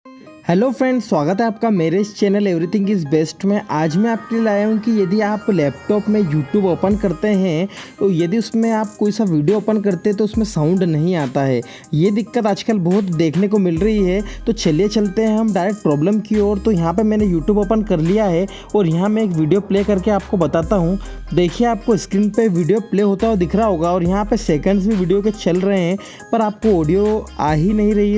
Hello friends, स्वागत है आपका मेरे इस चैनल एवरीथिंग इज़ बेस्ट में। आज मैं आपके लिए लाया हूँ कि यदि आप लैपटॉप में यूट्यूब ओपन करते हैं तो यदि उसमें आप कोई सा वीडियो ओपन करते हैं तो उसमें साउंड नहीं आता है। ये दिक्कत आजकल बहुत देखने को मिल रही है। तो चलिए चलते हैं हम डायरेक्ट प्रॉब्लम की ओर। तो यहाँ पर मैंने यूट्यूब ओपन कर लिया है और यहाँ मैं एक वीडियो प्ले करके आपको बताता हूँ। देखिए, आपको स्क्रीन पर वीडियो प्ले होता हुआ दिख रहा होगा और यहाँ पर सेकेंड्स भी वीडियो के चल रहे हैं, पर आपको ऑडियो आ ही नहीं रही।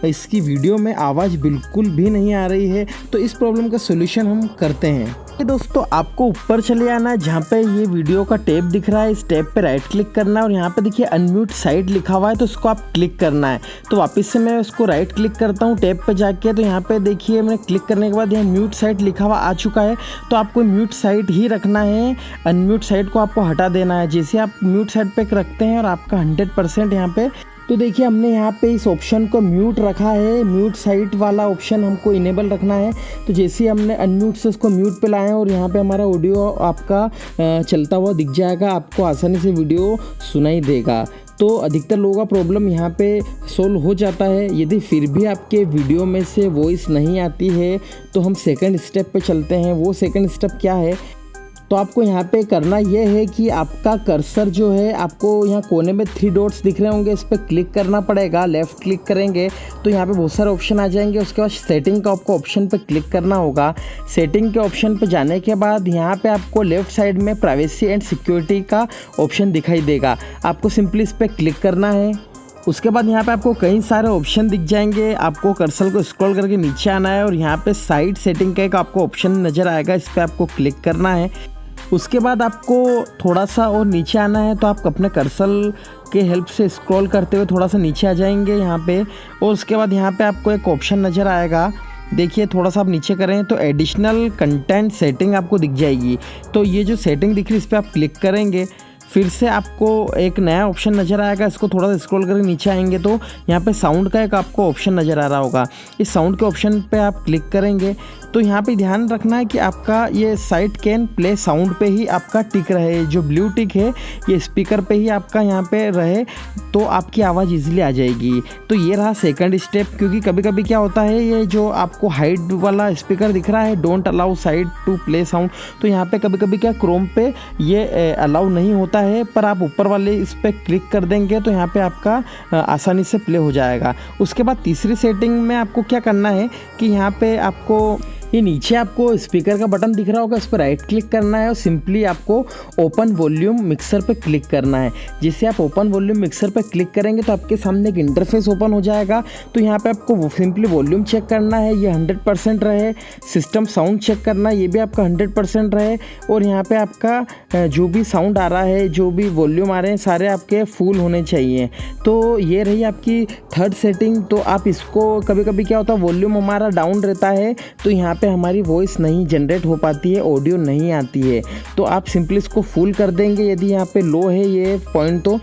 इसकी वीडियो में आवाज़ बिल्कुल भी नहीं आ रही है। तो इस प्रॉब्लम का सोल्यूशन हम करते हैं। दोस्तों, आपको ऊपर चले आना है, जहाँ पे ये वीडियो का टैब दिख रहा है, इस टैब पे राइट क्लिक करना है और यहाँ पे देखिए अनम्यूट साइड लिखा हुआ है, तो उसको आप क्लिक करना है। तो वापस से मैं उसको राइट क्लिक करता हूँ टैब पे जाके। तो यहाँ पे देखिए मैंने क्लिक करने के बाद यहाँ म्यूट साइड लिखा हुआ आ चुका है। तो आपको म्यूट साइड ही रखना है, अनम्यूट साइड को आपको हटा देना है। जैसे आप म्यूट साइड पे रखते हैं और आपका 100% यहाँ पे, तो देखिए हमने यहाँ पे इस ऑप्शन को म्यूट रखा है। म्यूट साइट वाला ऑप्शन हमको इनेबल रखना है। तो जैसे ही हमने अनम्यूट से उसको म्यूट पे लाए हैं और यहाँ पे हमारा ऑडियो आपका चलता हुआ दिख जाएगा, आपको आसानी से वीडियो सुनाई देगा। तो अधिकतर लोगों का प्रॉब्लम यहाँ पे सोल्व हो जाता है। यदि फिर भी आपके वीडियो में से वॉइस नहीं आती है तो हम सेकंड स्टेप पे चलते हैं। वो सेकंड स्टेप क्या है, तो आपको यहाँ पे करना ये है कि आपका कर्सर जो है, आपको यहाँ कोने में 3 डॉट्स दिख रहे होंगे, इस पर क्लिक करना पड़ेगा। लेफ़्ट क्लिक करेंगे तो यहाँ पे बहुत सारे ऑप्शन आ जाएंगे। उसके बाद सेटिंग का आपको ऑप्शन पे क्लिक करना होगा। सेटिंग के ऑप्शन पे जाने के बाद यहाँ पे आपको लेफ़्ट साइड में प्राइवेसी एंड सिक्योरिटी का ऑप्शन दिखाई देगा। आपको सिंपली इस पर क्लिक करना है। उसके बाद यहाँ पे आपको कई सारे ऑप्शन दिख जाएंगे। आपको कर्सर को स्क्रॉल करके नीचे आना है और यहाँ पे साइड सेटिंग का एक आपको ऑप्शन नज़र आएगा, इस पर आपको क्लिक करना है। उसके बाद आपको थोड़ा सा और नीचे आना है। तो आप अपने कर्सर के हेल्प से स्क्रॉल करते हुए थोड़ा सा नीचे आ जाएंगे यहाँ पे। और उसके बाद यहाँ पे आपको एक ऑप्शन नज़र आएगा, देखिए थोड़ा सा आप नीचे करें तो एडिशनल कंटेंट सेटिंग आपको दिख जाएगी। तो ये जो सेटिंग दिख रही है इस पर आप क्लिक करेंगे। फिर से आपको एक नया ऑप्शन नज़र आएगा, इसको थोड़ा सा स्क्रॉल करके नीचे आएंगे तो यहाँ पे साउंड का एक आपको ऑप्शन नज़र आ रहा होगा। इस साउंड के ऑप्शन पे आप क्लिक करेंगे तो यहाँ पे ध्यान रखना है कि आपका ये साइट कैन प्ले साउंड पे ही आपका टिक रहे। जो ब्लू टिक है ये स्पीकर पे ही आपका यहाँ पे रहे, तो आपकी आवाज़ ईजिली आ जाएगी। तो ये रहा सेकंड स्टेप। क्योंकि कभी कभी क्या होता है, ये जो आपको हाइड वाला स्पीकर दिख रहा है, don't allow site to play sound, तो यहाँ पे कभी कभी क्या क्रोम पे ये अलाउ नहीं होता है। पर आप ऊपर वाले इस पर क्लिक कर देंगे तो यहाँ पे आपका आसानी से प्ले हो जाएगा। उसके बाद तीसरी सेटिंग में आपको क्या करना है कि यहाँ पे आपको ये नीचे आपको स्पीकर का बटन दिख रहा होगा, इस पर राइट क्लिक करना है और सिंपली आपको ओपन वॉल्यूम मिक्सर पे क्लिक करना है। जिससे आप ओपन वॉल्यूम मिक्सर पे क्लिक करेंगे तो आपके सामने एक इंटरफेस ओपन हो जाएगा। तो यहाँ पे आपको सिंपली वॉल्यूम चेक करना है, ये 100% रहे। सिस्टम साउंड चेक करना है, ये भी आपका 100% रहे। और यहाँ पे आपका जो भी साउंड आ रहा है, जो भी वॉल्यूम आ रहे हैं, सारे आपके फुल होने चाहिए। तो ये रही आपकी थर्ड सेटिंग। तो आप इसको, कभी कभी क्या होता है वॉल्यूम हमारा डाउन रहता है तो यहाँ पे हमारी वॉइस नहीं जनरेट हो पाती है, ऑडियो नहीं आती है। तो आप सिंपली इसको फुल कर देंगे यदि यहाँ पे लो है ये पॉइंट। तो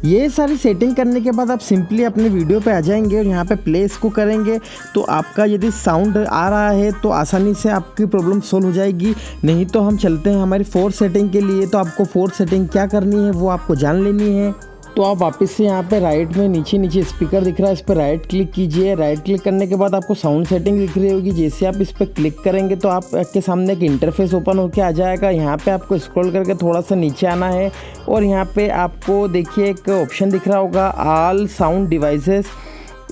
ये सारी सेटिंग करने के बाद आप सिंपली अपने वीडियो पे आ जाएंगे और यहाँ पे प्ले इसको करेंगे। तो आपका यदि साउंड आ रहा है तो आसानी से आपकी प्रॉब्लम सोल्व हो जाएगी। नहीं तो हम चलते हैं हमारी फोर्थ सेटिंग के लिए। तो आपको फोर्थ सेटिंग क्या करनी है वो आपको जान लेनी है। तो आप वापस से यहाँ पे राइट में नीचे स्पीकर दिख रहा है, इस पर राइट क्लिक कीजिए। राइट क्लिक करने के बाद आपको साउंड सेटिंग दिख रही होगी। जैसे आप इस पर क्लिक करेंगे तो आपके सामने एक इंटरफेस ओपन होकर आ जाएगा। यहाँ पे आपको स्क्रॉल करके थोड़ा सा नीचे आना है और यहाँ पे आपको देखिए एक ऑप्शन दिख रहा होगा, ऑल साउंड डिवाइसेस।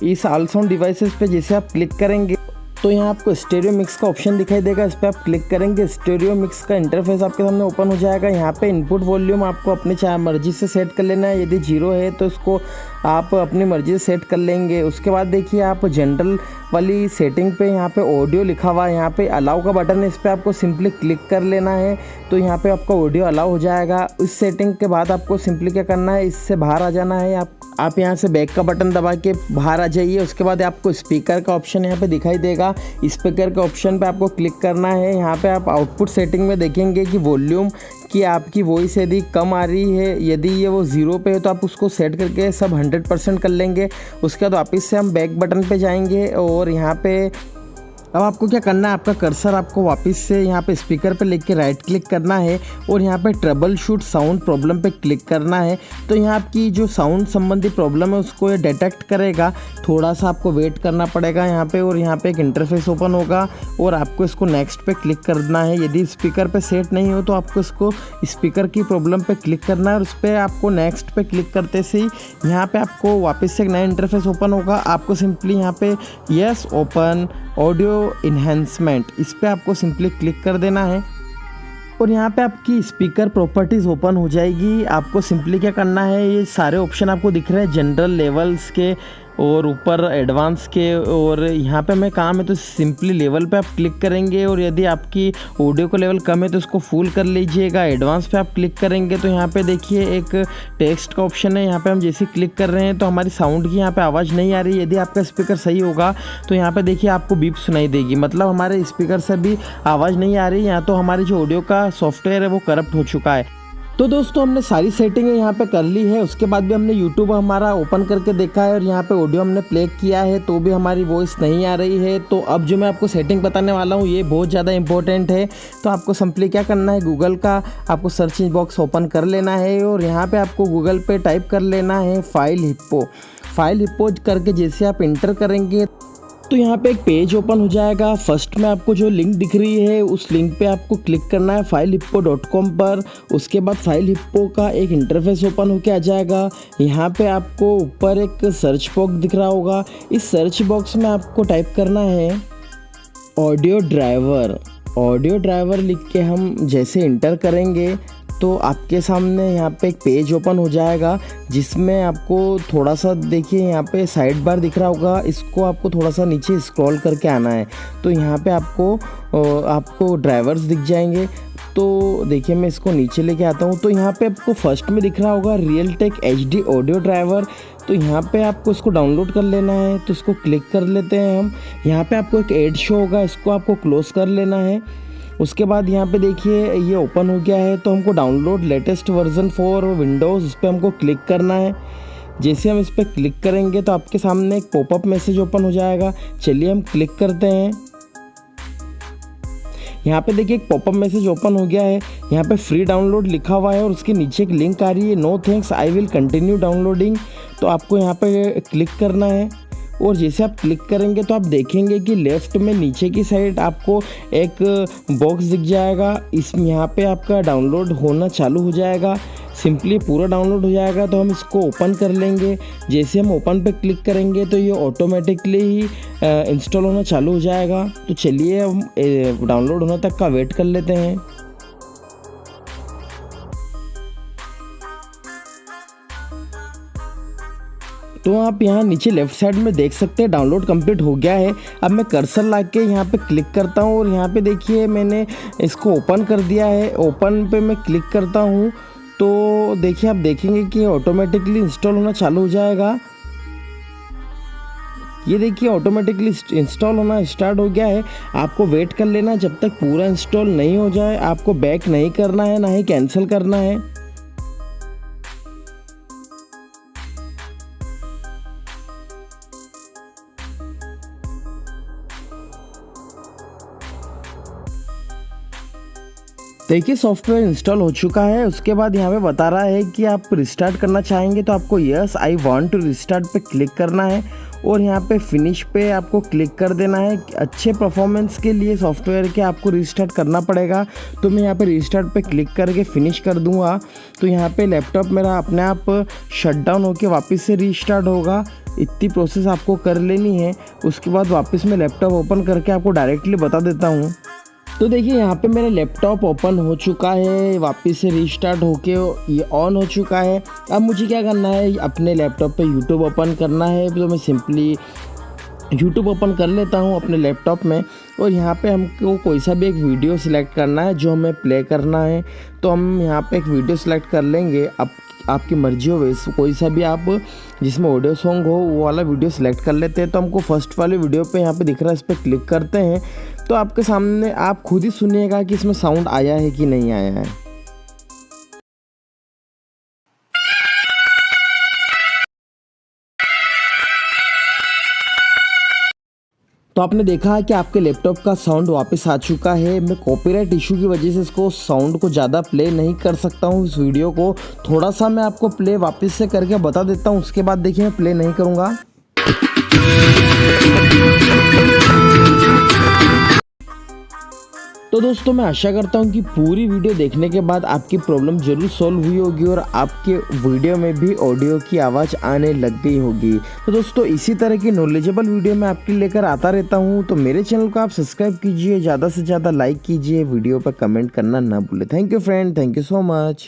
इस ऑल साउंड डिवाइसेस पे जैसे आप क्लिक करेंगे तो यहाँ आपको स्टेरियो मिक्स का ऑप्शन दिखाई देगा, इस पर आप क्लिक करेंगे। स्टेरियो मिक्स का इंटरफेस आपके सामने ओपन हो जाएगा। यहाँ पे इनपुट वॉल्यूम आपको अपनी मर्जी से सेट कर लेना है। यदि 0 है तो इसको आप अपनी मर्जी से सेट कर लेंगे। उसके बाद देखिए आप जनरल वाली सेटिंग पे यहाँ पे ऑडियो लिखा हुआ है, यहाँ पे अलाउ का बटन है, इस पर आपको सिंपली क्लिक कर लेना है। तो यहाँ पे आपका ऑडियो अलाउ हो जाएगा। इस सेटिंग के बाद आपको सिंपली क्या करना है, इससे बाहर आ जाना है। आप यहाँ से बैक का बटन दबा के बाहर आ जाइए। उसके बाद आपको स्पीकर का ऑप्शन यहाँ पे दिखाई देगा, स्पीकर के ऑप्शन पे आपको क्लिक करना है। यहाँ पे आप आउटपुट सेटिंग में देखेंगे कि वॉल्यूम की आपकी वॉइस यदि कम आ रही है, यदि ये वो 0 पे है तो आप उसको सेट करके सब 100% कर लेंगे। उसके बाद वापस से हम बैक बटन पे जाएंगे और यहाँ पे अब आपको क्या करना है, आपका कर्सर आपको वापस से यहाँ पे स्पीकर पे लेके राइट क्लिक करना है और यहाँ पे ट्रबल शूट साउंड प्रॉब्लम पे क्लिक करना है। तो यहाँ आपकी जो साउंड संबंधी प्रॉब्लम है उसको ये डिटेक्ट करेगा। थोड़ा सा आपको वेट करना पड़ेगा यहाँ पे, और यहाँ पे एक इंटरफेस ओपन होगा और आपको इसको नेक्स्ट पे क्लिक करना है। यदि स्पीकर पे सेट नहीं हो तो आपको इसको स्पीकर की प्रॉब्लम पे क्लिक करना है और उस पर आपको नेक्स्ट पे क्लिक करते से ही यहाँ पे आपको वापस से एक नया इंटरफेस ओपन होगा। आपको सिंपली यहाँ पे यस ओपन ऑडियो इन्हेंसमेंट, इस पर आपको सिंपली क्लिक कर देना है और यहाँ पे आपकी स्पीकर प्रॉपर्टीज़ ओपन हो जाएगी। आपको सिंपली क्या करना है, ये सारे ऑप्शन आपको दिख रहे हैं जनरल लेवल्स के और ऊपर एडवांस के, और यहाँ पे मैं काम है तो सिंपली लेवल पे आप क्लिक करेंगे और यदि आपकी ऑडियो का लेवल कम है तो उसको फुल कर लीजिएगा। एडवांस पे आप क्लिक करेंगे तो यहाँ पे देखिए एक टेक्स्ट का ऑप्शन है, यहाँ पे हम जैसे क्लिक कर रहे हैं तो हमारी साउंड की यहाँ पे आवाज़ नहीं आ रही। यदि आपका स्पीकर सही होगा तो यहाँ पे देखिए आपको बीप सुनाई देगी, मतलब हमारे स्पीकर से भी आवाज़ नहीं आ रही। यहाँ तो हमारी जो ऑडियो का सॉफ्टवेयर है वो करप्ट हो चुका है। तो दोस्तों हमने सारी सेटिंग यहाँ पे कर ली है। उसके बाद भी हमने यूट्यूब हमारा ओपन करके देखा है और यहाँ पे ऑडियो हमने प्ले किया है तो भी हमारी वॉइस नहीं आ रही है। तो अब जो मैं आपको सेटिंग बताने वाला हूँ ये बहुत ज़्यादा इंपॉर्टेंट है। तो आपको सिंपली क्या करना है, गूगल का आपको सर्च बॉक्स ओपन कर लेना है और यहाँ पर आपको गूगल पे टाइप कर लेना है फाइल हिप्पो। फाइल हिप्पो करके जैसे आप इंटर करेंगे तो यहाँ पे एक पेज ओपन हो जाएगा। फर्स्ट में आपको जो लिंक दिख रही है उस लिंक पे आपको क्लिक करना है fileHippo.com पर। उसके बाद फाइल हिप्पो का एक इंटरफेस ओपन होके आ जाएगा। यहाँ पे आपको ऊपर एक सर्च बॉक्स दिख रहा होगा, इस सर्च बॉक्स में आपको टाइप करना है ऑडियो ड्राइवर। ऑडियो ड्राइवर लिख के हम जैसे इंटर करेंगे तो आपके सामने यहाँ पे एक पेज ओपन हो जाएगा जिसमें आपको थोड़ा सा देखिए यहाँ पे साइड बार दिख रहा होगा, इसको आपको थोड़ा सा नीचे स्क्रॉल करके आना है। तो यहाँ पे आपको ड्राइवर्स दिख जाएंगे। तो देखिए मैं इसको नीचे लेके आता हूँ। तो यहाँ पे आपको फर्स्ट में दिख रहा होगा रियलटेक HD ऑडियो ड्राइवर। तो यहाँ पे आपको इसको डाउनलोड कर लेना है, तो इसको क्लिक कर लेते हैं हम। यहाँ पे आपको एक एड शो होगा, इसको आपको क्लोज कर लेना है। उसके बाद यहाँ पे देखिए ये ओपन हो गया है। तो हमको download latest version for Windows, इस पर हमको क्लिक करना है। जैसे हम इस पर क्लिक करेंगे तो आपके सामने एक पॉपअप मैसेज ओपन हो जाएगा। चलिए हम क्लिक करते हैं। यहाँ पे देखिए एक पॉपअप मैसेज ओपन हो गया है, यहाँ पे फ्री डाउनलोड लिखा हुआ है और उसके नीचे एक लिंक आ रही है, no thanks I will continue downloading. तो आपको यहाँ पे क्लिक करना है और जैसे आप क्लिक करेंगे तो आप देखेंगे कि लेफ्ट में नीचे की साइड आपको एक बॉक्स दिख जाएगा। इसमें यहाँ पे आपका डाउनलोड होना चालू हो जाएगा। सिंपली पूरा डाउनलोड हो जाएगा तो हम इसको ओपन कर लेंगे। जैसे हम ओपन पे क्लिक करेंगे तो ये ऑटोमेटिकली ही इंस्टॉल होना चालू हो जाएगा। तो चलिए हम डाउनलोड होने तक का वेट कर लेते हैं। तो आप यहाँ नीचे लेफ्ट साइड में देख सकते हैं डाउनलोड कंप्लीट हो गया है। अब मैं कर्सर ला के यहाँ पे क्लिक करता हूँ और यहाँ पे देखिए मैंने इसको ओपन कर दिया है। ओपन पे मैं क्लिक करता हूँ तो देखिए आप देखेंगे कि ऑटोमेटिकली इंस्टॉल होना चालू हो जाएगा। ये देखिए ऑटोमेटिकली इंस्टॉल होना स्टार्ट हो गया है। आपको वेट कर लेना जब तक पूरा इंस्टॉल नहीं हो जाए। आपको बैक नहीं करना है, ना ही कैंसिल करना है। देखिए सॉफ्टवेयर इंस्टॉल हो चुका है। उसके बाद यहाँ पे बता रहा है कि आप रिस्टार्ट करना चाहेंगे तो आपको yes I want to restart पे क्लिक करना है और यहाँ पे फिनिश पे आपको क्लिक कर देना है। अच्छे परफॉर्मेंस के लिए सॉफ्टवेयर के आपको रिस्टार्ट करना पड़ेगा। तो मैं यहाँ पे रिस्टार्ट पे क्लिक करके फिनिश कर दूँगा तो यहाँ पे लैपटॉप मेरा अपने आप शट डाउन होकर वापस से रीस्टार्ट होगा। इतनी प्रोसेस आपको कर लेनी है। उसके बाद वापस मैं लैपटॉप ओपन करके आपको डायरेक्टली बता देता हूँ। तो देखिए यहाँ पे मेरा लैपटॉप ओपन हो चुका है, वापस से रीस्टार्ट होके ये ऑन हो चुका है। अब मुझे क्या करना है, अपने लैपटॉप पे यूट्यूब ओपन करना है। तो मैं सिंपली यूट्यूब ओपन कर लेता हूँ अपने लैपटॉप में और यहाँ पे हमको कोई सा भी एक वीडियो सिलेक्ट करना है जो हमें प्ले करना है। तो हम यहाँ पे एक वीडियो सिलेक्ट कर लेंगे। अब आपकी मर्जी हो वैसे कोई सा भी आप जिसमें ऑडियो सॉन्ग हो वो वाला वीडियो सिलेक्ट कर लेते हैं। तो हमको फर्स्ट वाले वीडियो पे यहाँ पे दिख रहा है, इस पर क्लिक करते हैं। तो आपके सामने आप खुद ही सुनिएगा कि इसमें साउंड आया है कि नहीं आया है। तो आपने देखा है कि आपके लैपटॉप का साउंड वापस आ चुका है। मैं कॉपीराइट इशू की वजह से इसको साउंड को ज़्यादा प्ले नहीं कर सकता हूँ। इस वीडियो को थोड़ा सा मैं आपको प्ले वापस से करके बता देता हूँ, उसके बाद देखिए मैं प्ले नहीं करूँगा। तो दोस्तों मैं आशा करता हूँ कि पूरी वीडियो देखने के बाद आपकी प्रॉब्लम जरूर सॉल्व हुई होगी और आपके वीडियो में भी ऑडियो की आवाज़ आने लग गई होगी। तो दोस्तों इसी तरह की नॉलेजेबल वीडियो मैं आपके लेकर आता रहता हूँ। तो मेरे चैनल को आप सब्सक्राइब कीजिए, ज़्यादा से ज़्यादा लाइक कीजिए, वीडियो पर कमेंट करना ना भूलें। Thank you friend, thank you so much.